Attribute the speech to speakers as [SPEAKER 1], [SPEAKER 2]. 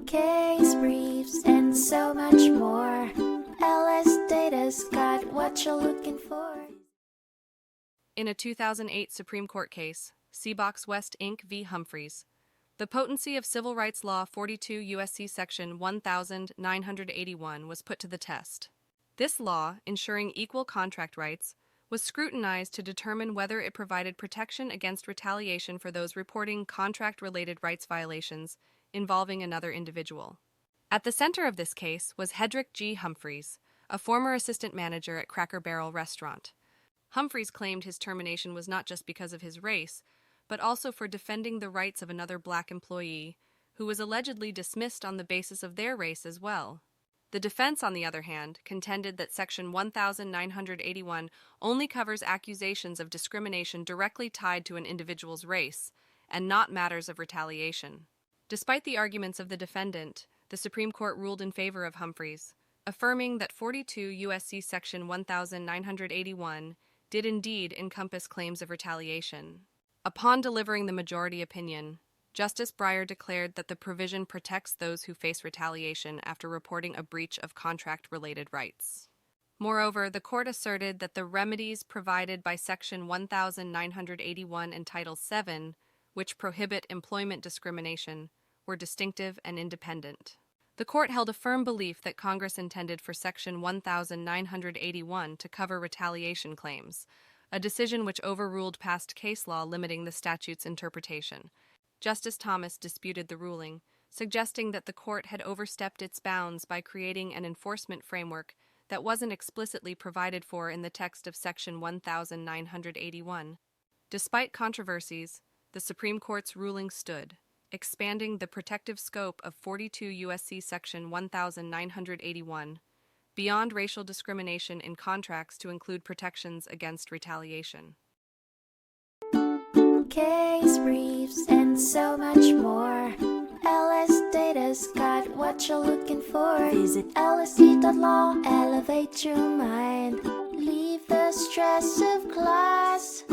[SPEAKER 1] case briefs, and so much more. LSData's got what you're looking for.
[SPEAKER 2] In a 2008 Supreme Court case, CBOCS West Inc. v. Humphries, the potency of civil rights law 42 U.S.C. section 1981 was put to the test. This law, ensuring equal contract rights, was scrutinized to determine whether it provided protection against retaliation for those reporting contract-related rights violations involving another individual. At the center of this case was Hedrick G. Humphries, a former assistant manager at Cracker Barrel restaurant. Humphries claimed his termination was not just because of his race, but also for defending the rights of another black employee who was allegedly dismissed on the basis of their race as well. The defense, on the other hand, contended that Section 1981 only covers accusations of discrimination directly tied to an individual's race, and not matters of retaliation. Despite the arguments of the defendant, the Supreme Court ruled in favor of Humphries, affirming that 42 U.S.C. Section 1981 did indeed encompass claims of retaliation. Upon delivering the majority opinion, Justice Breyer declared that the provision protects those who face retaliation after reporting a breach of contract-related rights. Moreover, the court asserted that the remedies provided by Section 1981 and Title VII, which prohibit employment discrimination, were distinctive and independent. The court held a firm belief that Congress intended for Section 1981 to cover retaliation claims, a decision which overruled past case law limiting the statute's interpretation. Justice Thomas disputed the ruling, suggesting that the court had overstepped its bounds by creating an enforcement framework that wasn't explicitly provided for in the text of Section 1981. Despite controversies, the Supreme Court's ruling stood, expanding the protective scope of 42 U.S.C. Section 1981 beyond racial discrimination in contracts to include protections against retaliation.
[SPEAKER 1] Case briefs, and so much more. LSData's got what you're looking for. Visit lsd.law, elevate your mind. Leave the stress of class.